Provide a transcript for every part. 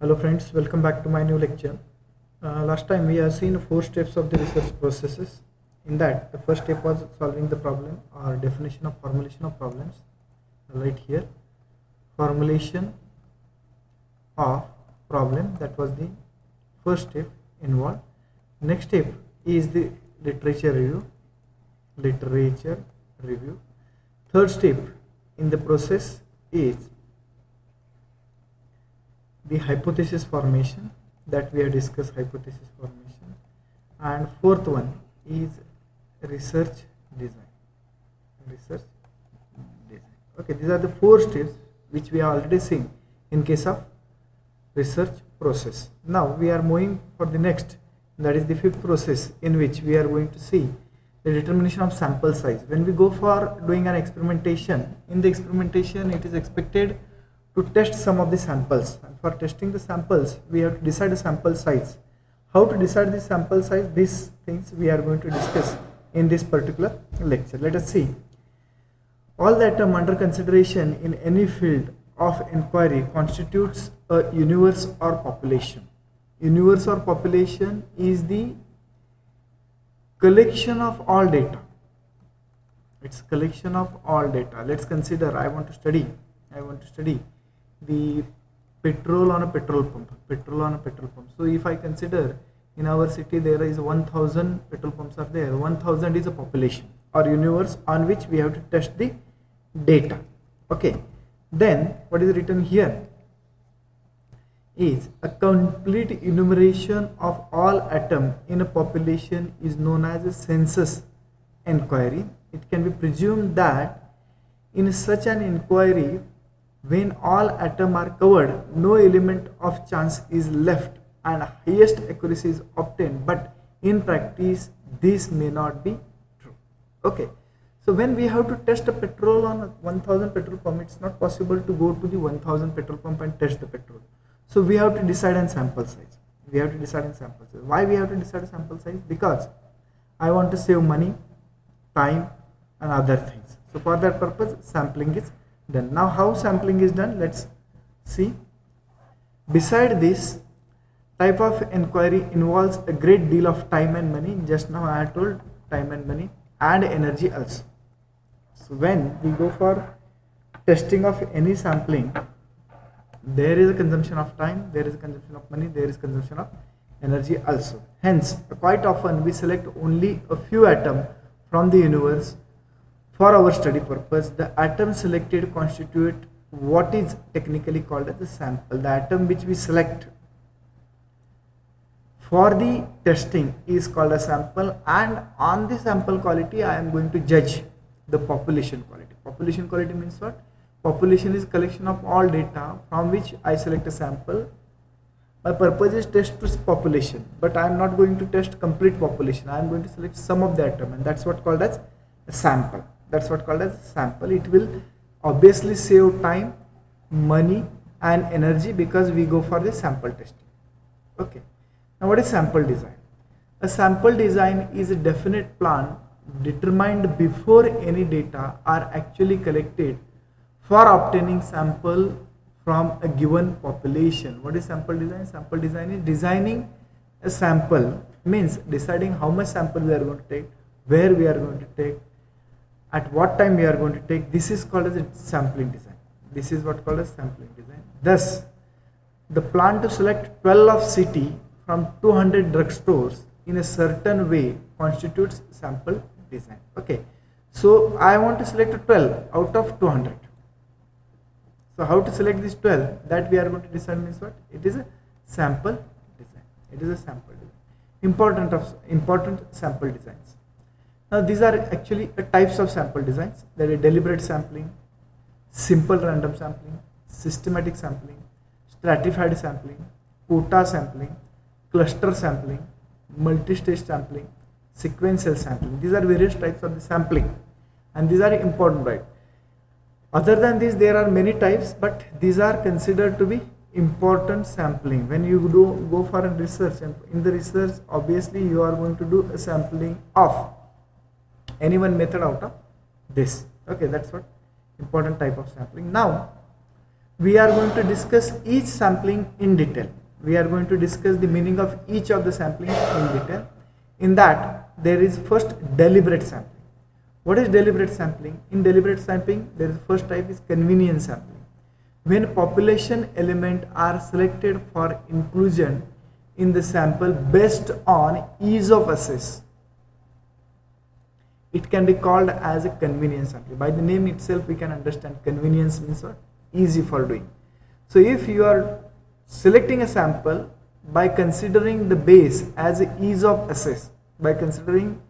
Hello friends, welcome back to my new lecture. Last time we have seen four steps of the research processes. In that, the first step was solving the problem or definition of formulation of problems. Right here, formulation of problem, that was the first step involved. Next step is the literature review. Literature review. Third step in the process is the hypothesis formation, that we have discussed hypothesis formation, and fourth one is research design. Research design. Okay, these are the four steps which we have already seen in case of research process. Now we are moving for the next, that is the fifth process, in which we are going to see the determination of sample size. When we go for doing an experimentation, in the experimentation it is expected to test some of the samples, and for testing the samples we have to decide the sample size. How to decide the sample size, these things we are going to discuss in this particular lecture. Let us see. All that term under consideration in any field of inquiry constitutes a universe or population. Universe or population is the collection of all data. It's collection of all data. Let's consider I want to study the petrol on a petrol pump. So if I consider in our city there is 1000 petrol pumps are there. 1000 is a population or universe on which we have to test the data. Okay, then what is written here is a complete enumeration of all atom in a population is known as a census inquiry. It can be presumed that in such an inquiry, when all atoms are covered, no element of chance is left and highest accuracy is obtained, but in practice this may not be true. Okay, so when we have to test a petrol on 1000 petrol pump, it's not possible to go to the 1000 petrol pump and test the petrol. So we have to decide on sample size. Why we have to decide a sample size? Because I want to save money, time and other things. So for that purpose sampling is done. Now how sampling is done, let's see. Beside this type of inquiry involves a great deal of time and money. Just now I had told time and money and energy also. So when we go for testing of any sampling, there is a consumption of time, there is a consumption of money, there is consumption of energy also. Hence quite often we select only a few atoms from the universe for our study purpose. The atom selected constitute what is technically called as a sample. The atom which we select for the testing is called a sample, and on the sample quality I am going to judge the population quality. Population quality means what? Population is collection of all data from which I select a sample. My purpose is test to population, but I am not going to test complete population. I am going to select some of the atom, and that's what called as a sample. It will obviously save time, money and energy because we go for the sample testing. Okay, now what is sample design? A sample design is a definite plan determined before any data are actually collected for obtaining sample from a given population. What is sample design? Sample design is designing a sample, means deciding how much sample we are going to take, where we are going to take, at what time we are going to take. This is called as a sampling design. This is what called as sampling design. Thus, the plan to select 12 of city from 200 drugstores in a certain way constitutes sample design. Okay, so I want to select 12 out of 200. So how to select these 12, that we are going to decide means what? It is a sample design. Important sample designs. Now these are actually types of sample designs. There is deliberate sampling, simple random sampling, systematic sampling, stratified sampling, quota sampling, cluster sampling, multi-stage sampling, sequential sampling. These are various types of the sampling, and these are important, right? Other than this, there are many types, but these are considered to be important sampling. When you go for a research, and in the research, obviously you are going to do a sampling of any one method out of this. Okay, that's what important type of sampling. Now We are going to discuss each sampling in detail. We are going to discuss the meaning of each of the sampling in detail. In that, there is first deliberate sampling. What is deliberate sampling? In deliberate sampling, there is first type is convenience sampling. When population element are selected for inclusion in the sample based on ease of access, it can be called as a convenience sampling. By the name itself, we can understand convenience means what? Easy for doing. So if you are selecting a sample by considering the base as ease of access, by considering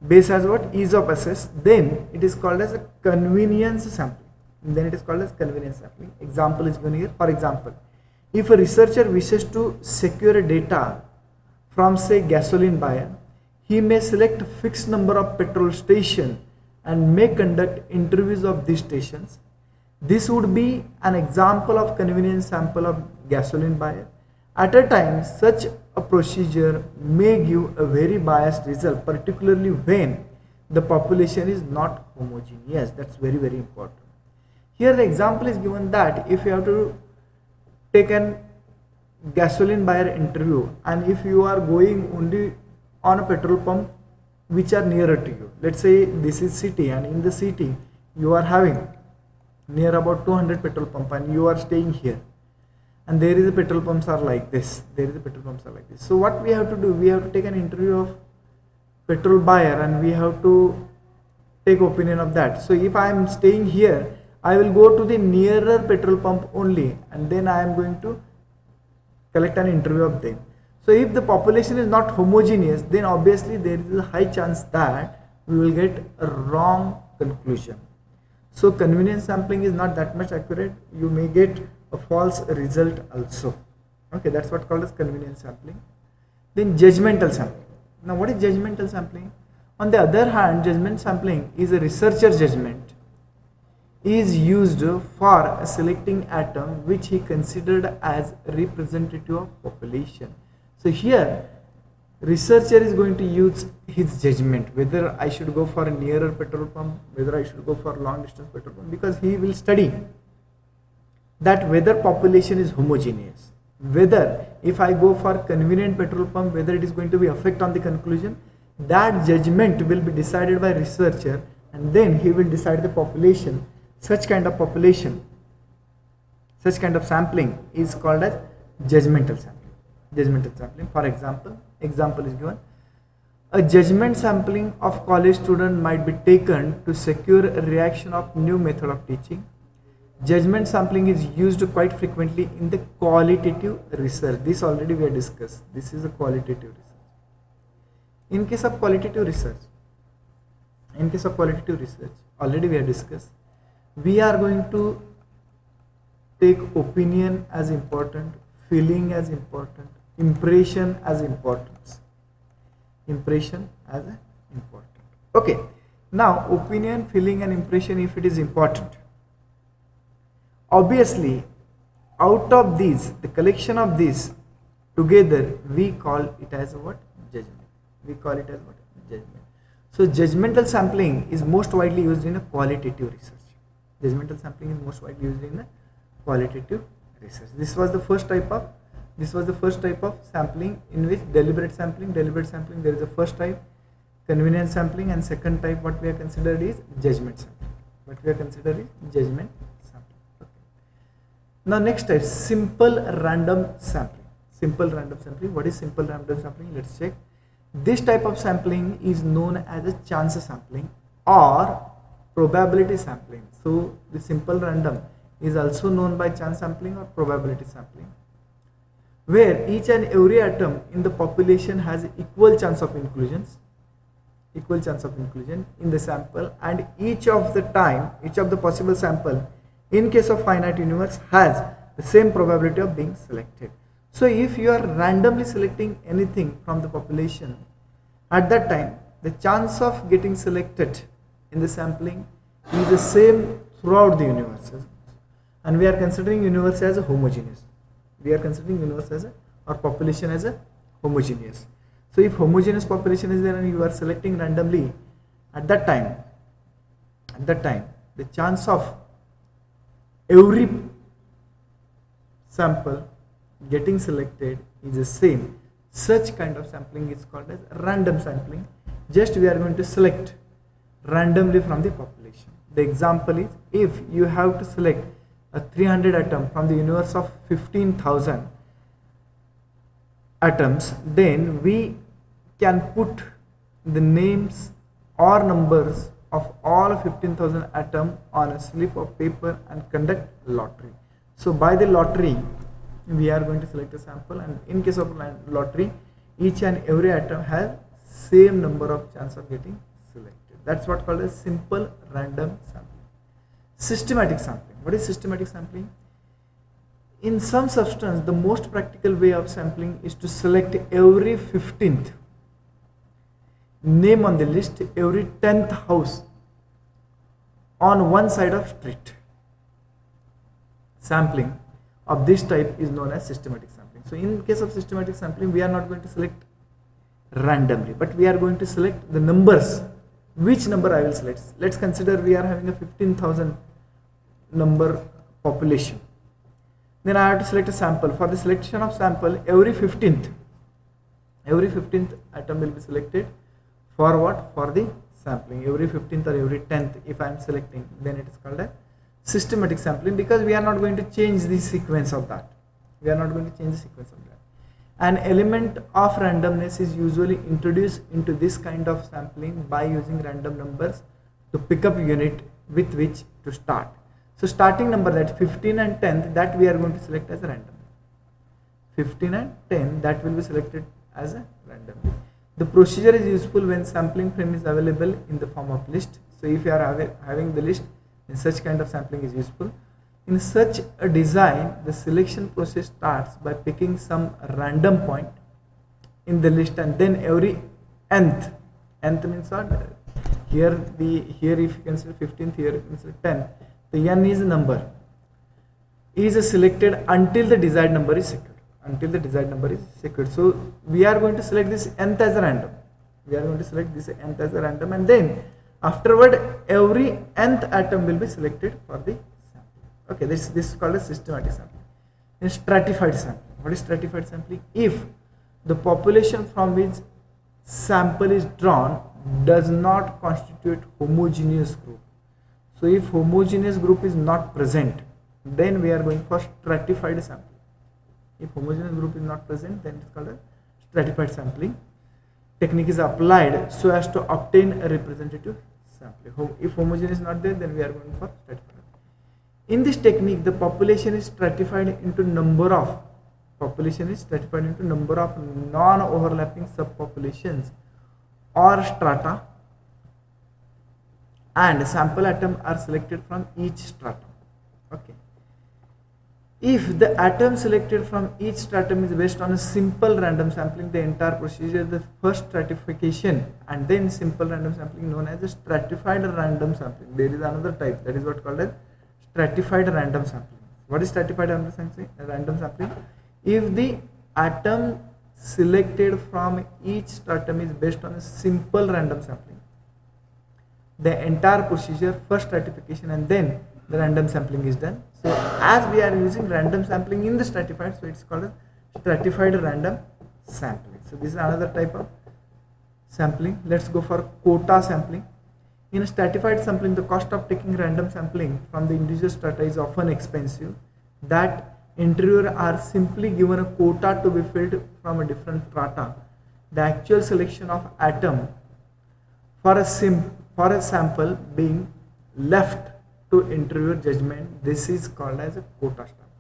base as what? Ease of access, then it is called as a convenience sampling. Then it is called as convenience sampling. Example is given here. For example, if a researcher wishes to secure data from say gasoline buyer, he may select a fixed number of petrol stations and may conduct interviews of these stations. This would be an example of convenience sample of gasoline buyer. At a time, such a procedure may give a very biased result, particularly when the population is not homogeneous. That's very, very important. Here the example is given that if you have to take an gasoline buyer interview, and if you are going only on a petrol pump which are nearer to you, let's say this is city, and in the city you are having near about 200 petrol pump and you are staying here, and there is a petrol pumps are like this, so what we have to do, we have to take an interview of petrol buyer and we have to take opinion of that. So if I am staying here, I will go to the nearer petrol pump only, and then I am going to collect an interview of them. So if the population is not homogeneous, then obviously there is a high chance that we will get a wrong conclusion. So convenience sampling is not that much accurate. You may get a false result also. Okay, that's what called as convenience sampling. Then judgmental sampling. Now what is judgmental sampling? On the other hand, judgment sampling is a researcher judgment is used for selecting atom which he considered as representative of population. So here researcher is going to use his judgment whether I should go for a nearer petrol pump, whether I should go for long distance petrol pump, because he will study that whether population is homogeneous, whether if I go for convenient petrol pump, whether it is going to be effect on the conclusion. That judgment will be decided by researcher, and then he will decide the population. Such kind of population, such kind of sampling is called as judgmental sampling. Judgmental sampling. For example is given. A judgment sampling of college student might be taken to secure a reaction of new method of teaching. Judgment sampling is used quite frequently in the qualitative research. This already we have discussed. This is a qualitative research. In case of qualitative research, already we have discussed. We are going to take opinion as important, feeling as important, impression as important. Okay, now opinion, feeling and impression, if it is important, obviously out of these, the collection of these together, we call it as what? Judgment. So judgmental sampling is most widely used in a qualitative research. Judgmental sampling is most widely used in a qualitative research. This was the first type of sampling, in which deliberate sampling, there is a first type, convenience sampling, and second type what we have considered is judgment sampling. Okay. Now next type, simple random sampling. What is simple random sampling? Let's check. This type of sampling is known as a chance sampling or probability sampling. So the simple random is also known by chance sampling or probability sampling, where each and every atom in the population has equal chance of inclusion in the sample, and each of the possible sample in case of finite universe has the same probability of being selected. So if you are randomly selecting anything from the population, at that time the chance of getting selected in the sampling is the same throughout the universe, and we are considering universe as a homogeneous. Or population as a homogeneous. So if homogeneous population is there and you are selecting randomly, at that time the chance of every sample getting selected is the same. Such kind of sampling is called as random sampling. Just we are going to select randomly from the population. The example is, if you have to select a 300 atom from the universe of 15,000 atoms, then we can put the names or numbers of all 15,000 atoms on a slip of paper and conduct lottery. So by the lottery we are going to select a sample, and in case of lottery, each and every atom has same number of chance of getting selected. That's what called as simple random sampling. Systematic sampling. What is systematic sampling? In some substance, the most practical way of sampling is to select every 15th name on the list, every 10th house on one side of street. Sampling of this type is known as systematic sampling. So in case of systematic sampling, we are not going to select randomly, but we are going to select the numbers. Which number I will select? Let's consider we are having a 15,000 number population. Then I have to select a sample. For the selection of sample, every 15th atom will be selected. For what? For the sampling. Every 15th or every 10th, if I am selecting, then it is called a systematic sampling, because we are not going to change the sequence of that. An element of randomness is usually introduced into this kind of sampling by using random numbers to pick up unit with which to start. So starting number, that 15 and 10th, that we are going to select as a random. 15 and 10, that will be selected as a random. The procedure is useful when sampling frame is available in the form of list. So if you are having the list, then such kind of sampling is useful. In such a design, the selection process starts by picking some random point in the list, and then every nth means what? Here if you consider 15th, here you consider 10th, the n is a number, is selected until the desired number is secured. So we are going to select this nth as a random. And then afterward every nth atom will be selected for the sample. Okay, this is called a systematic sampling. Then stratified sampling. What is stratified sampling? If the population from which sample is drawn does not constitute homogeneous group. So if homogeneous group is not present, then we are going for stratified sampling. If homogeneous group is not present, then it is called a stratified sampling. Technique is applied so as to obtain a representative sampling. If homogeneous is not there, then we are going for stratified. In this technique, the population is stratified into number of non-overlapping subpopulations or strata, and sample atoms are selected from each stratum. Okay. If the atom selected from each stratum is based on a simple random sampling, the entire procedure, the first stratification and then simple random sampling, known as a stratified random sampling. There is another type, that is what called as stratified random sampling. What is stratified random sampling? If the atom selected from each stratum is based on a simple random sampling, the entire procedure, first stratification and then the random sampling is done. So as we are using random sampling in the stratified, so it's called a stratified random sampling. So this is another type of sampling. Let's go for quota sampling. In a stratified sampling, the cost of taking random sampling from the individual strata is often expensive. That interviewers are simply given a quota to be filled from a different strata. The actual selection of atom for a sample being left to interviewer judgment, this is called as a quota sampling.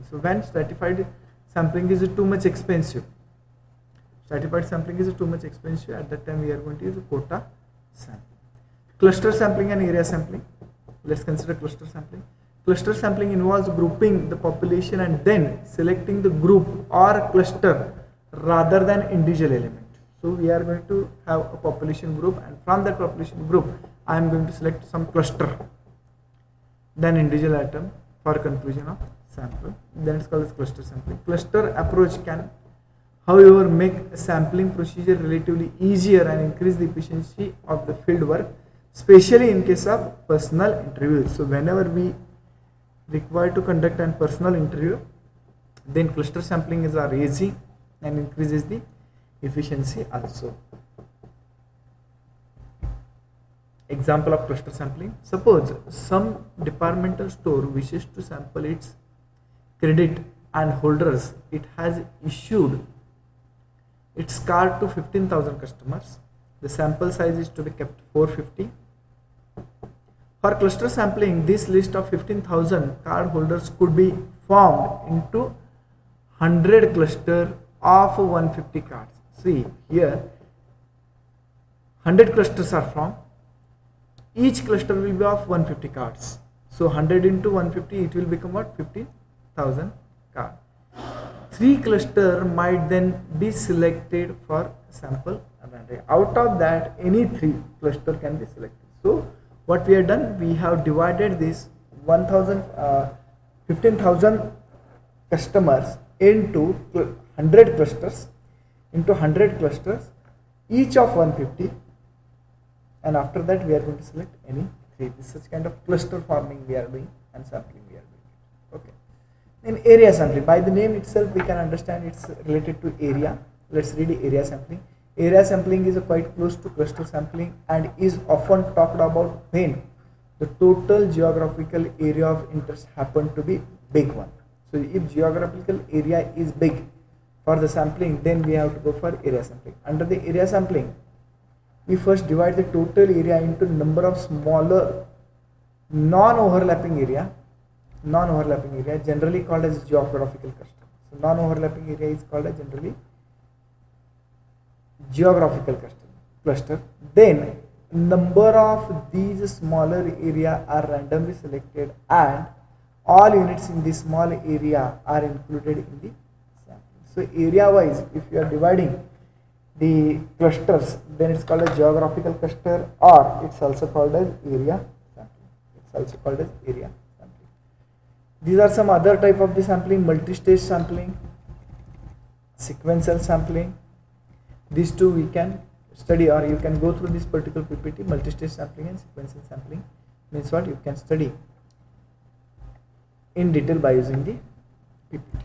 So when stratified sampling is too much expensive, at that time we are going to use a quota sampling. Cluster sampling and area sampling. Let's consider cluster sampling. Cluster sampling involves grouping the population and then selecting the group or cluster rather than individual element. So we are going to have a population group, and from that population group I am going to select some cluster, then individual atom for conclusion of sample. Then it's called as cluster sampling. Cluster approach can, however, make a sampling procedure relatively easier and increase the efficiency of the field work, especially in case of personal interviews. So whenever we required to conduct an personal interview. Then cluster sampling is are easy and increases the efficiency also. Example of cluster sampling: suppose some departmental store wishes to sample its credit and holders. It has issued its card to 15,000 customers. The sample size is to be kept 450. For cluster sampling, this list of 15,000 card holders could be formed into 100 cluster of 150 cards. See here, 100 clusters are formed. Each cluster will be of 150 cards. So 100 into 150, it will become what? 50,000 cards. 3 cluster might then be selected for sample array. Out of that, any 3 cluster can be selected. So what we have done, we have divided this 15,000 customers into 100 clusters, each of 150, and after that we are going to select any 3. This is such kind of cluster forming we are doing and sampling we are doing. Okay. In area sampling, by the name itself we can understand it's related to area. Let's read area sampling. Area sampling is quite close to cluster sampling and is often talked about when the total geographical area of interest happen to be big one. So if geographical area is big for the sampling, then we have to go for area sampling. Under the area sampling, we first divide the total area into number of smaller non-overlapping area generally called as geographical cluster. So non-overlapping area is called as generally geographical cluster. Then number of these smaller area are randomly selected and all units in this small area are included in the sampling. So area wise, if you are dividing the clusters, then it's called a geographical cluster, or it's also called as area sampling. These are some other type of the sampling: multi-stage sampling, sequential sampling. These two we can study, or you can go through this particular PPT. Multi-stage sampling and sequential sampling means what? You can study in detail by using the PPT.